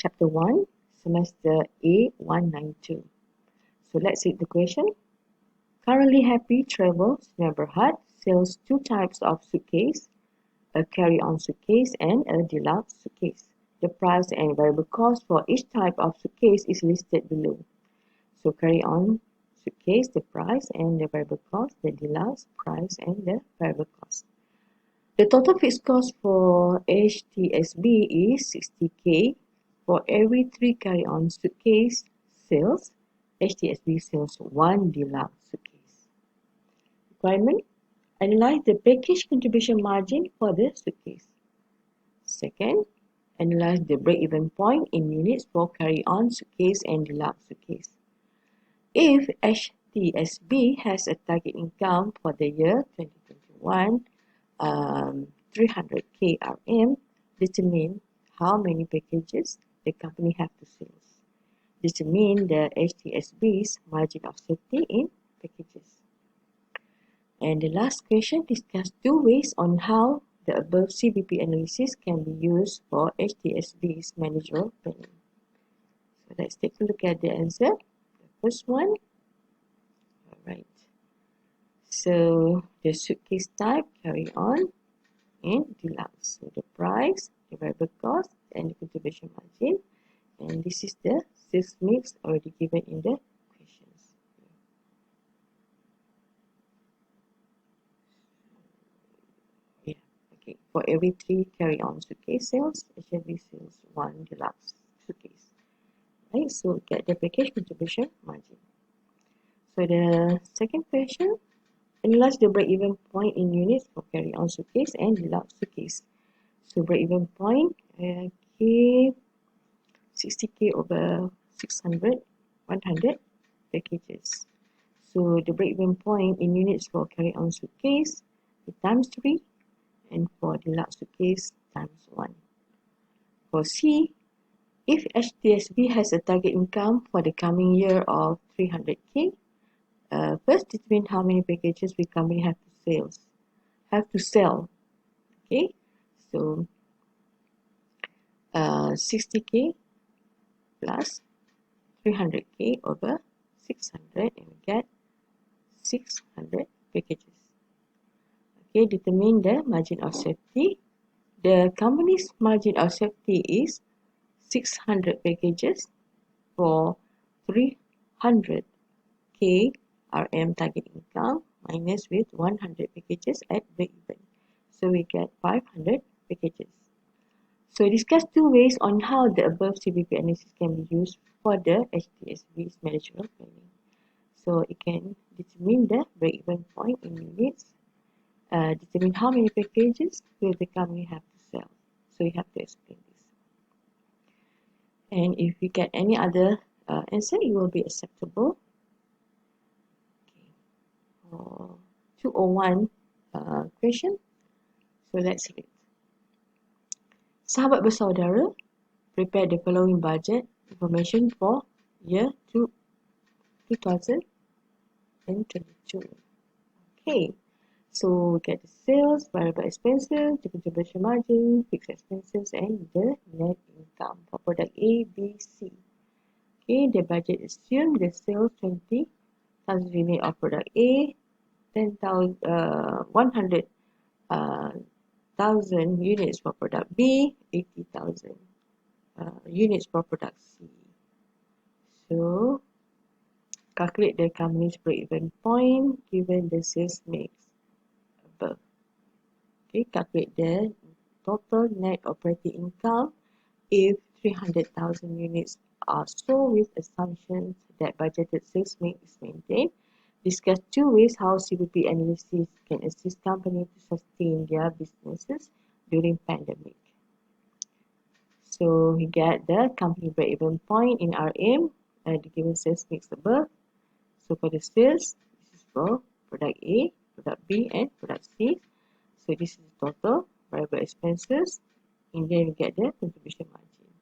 Chapter 1, Semester A 192. So let's read the question. Currently Happy Travels Neighborhood sells two types of suitcase, a carry-on suitcase and a deluxe suitcase. The price and variable cost for each type of suitcase is listed below. So carry-on suitcase, the price and the variable cost, the deluxe price and the variable cost. The total fixed cost for HTSB is 60K. For every 3 carry-on suitcase sales, HTSB sells 1 deluxe suitcase. Requirement: analyze the package contribution margin for the suitcase. Second, analyze the break-even point in units for carry-on suitcase and deluxe suitcase. If HTSB has a target income for the year 2021, 300K RM, determine how many packages the company have to sell. Determine the HTSB's margin of safety in packages. And the last question, discuss two ways on how the above CBP analysis can be used for HTSB's managerial planning. So let's take a look at the answer. The first one. Alright. So the suitcase type, carry on, and deluxe. So the price, the variable cost, and the contribution margin. And this is the sales mix already given in the questions. Yeah, okay. For every 3 carry-on suitcase sales, HTSB sells 1 deluxe suitcase. Right, so get the package contribution margin. So the second question, analyze the break-even point in units for carry-on suitcase and deluxe suitcase. So break-even point, okay, 60K over 600, 100 packages. So the break-even point in units for carry-on suitcase is times 3, and for deluxe suitcase times 1. For C, if HTSB has a target income for the coming year of 300K, first determine how many packages the company have to sell. Okay, so 60K plus 300K over 600, and we get 600 packages. Okay, determine the margin of safety. The company's margin of safety is 600 packages for 300K RM target income minus with 100 packages at break-even. So we get 500 packages. So discuss two ways on how the above CBP analysis can be used for the HTSB's managerial planning. So it can determine the break-even point in units, determine how many packages will the company have to sell. So you have to explain this. And if you get any other answer, it will be acceptable. Okay. For 201 question, so let's read. Sahabat bersaudara, prepare the following budget information for year 2022. Okay, so we get the sales, variable expenses, the contribution margin, fixed expenses, and the net income for product A, B, C. Okay, the budget assume the sales 20,000 unit of product A, 100,000 units for product B, 80,000 units for product C. So calculate the company's break-even point given the sales mix above. Okay, calculate the total net operating income if 300,000 units are sold with assumptions that budgeted sales mix is maintained. Discuss two ways how CBP analysis can assist companies to sustain their businesses during pandemic. So we get the company break-even point in RM at the given sales mix above. So for the sales, this is for product A, product B, and product C. So this is the total variable expenses, and then we get the contribution margin.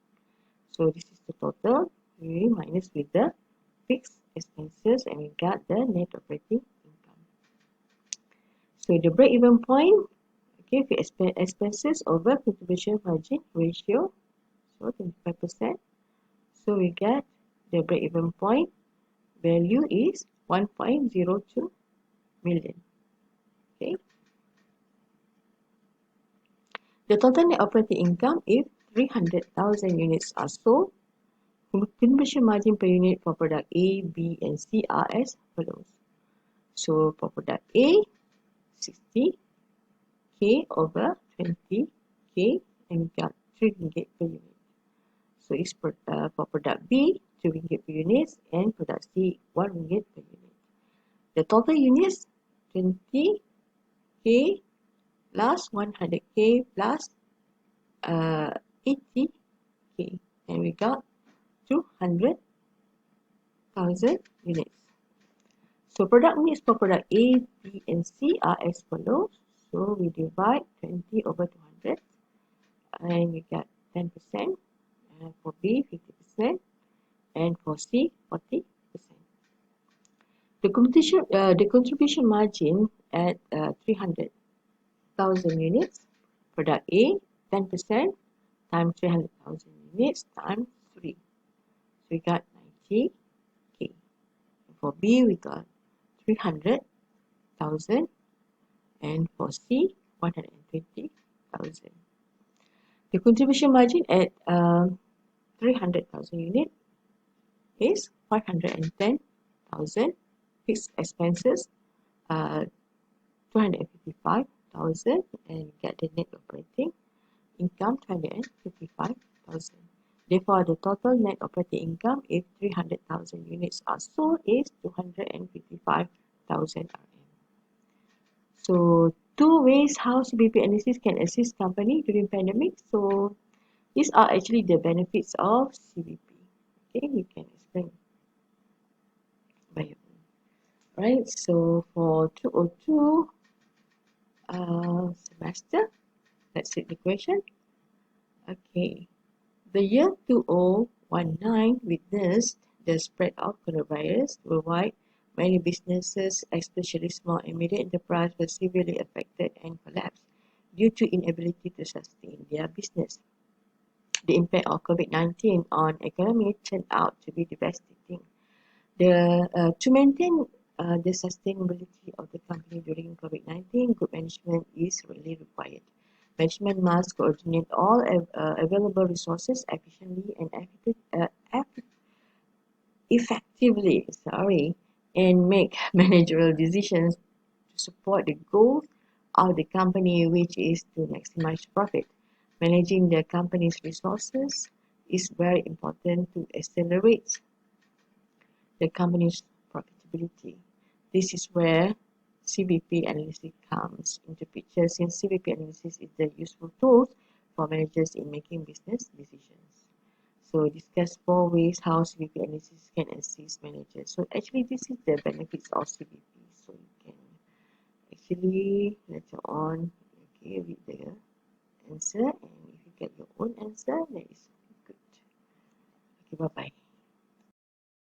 So this is the total, we minus with the fixed expenses, and we got the net operating income. So the break-even point, okay, fixed expenses over contribution margin ratio. So 25%. So we get the break-even point value is 1.02 million. Okay. The total net operating income if 300,000 units are sold. Conversion margin per unit for product A, B, and C are as follows. So for product A, 60k over 20k, and we got 3 ringgit per unit. So it's for product B, 2 ringgit per unit, and product C, 1 ringgit per unit. The total units, 20k plus 100k plus 80k, and we got 200,000 units. So product mix for product A, B, and C are as follows. So we divide 20 over 200, and we get 10%, and for B 50%, and for C 40%. The contribution margin at 300,000 units. Product A 10% times 300,000 units times 3. So we got 90k. For B we got 300,000, and for C 120,000. The contribution margin at 300,000 unit is 510,000. Fixed expenses 255,000, and get the net operating income 255,000. Therefore, the total net operating income if 300,000 units are sold is 255,000 RM. So, two ways how CBP analysis can assist company during pandemic. So, these are actually the benefits of CBP. Okay, you can explain by your own. Right, so for 202 semester, let's see the question. Okay, the year 2019 witnessed the spread of coronavirus worldwide. Many businesses, especially small and medium enterprises, were severely affected and collapsed due to inability to sustain their business. The impact of COVID-19 on economy turned out to be devastating. To maintain the sustainability of the company during COVID-19, good management is really required. Management must coordinate all available resources efficiently and effectively, and make managerial decisions to support the goals of the company, which is to maximize profit. Managing the company's resources is very important to accelerate the company's profitability. This is where CBP analysis comes into picture, since CBP analysis is the useful tool for managers in making business decisions. So discuss 4 ways how CBP analysis can assist managers. So actually this is the benefits of CBP. So you can actually later on read the answer, and if you get your own answer, that is good. Okay, bye bye.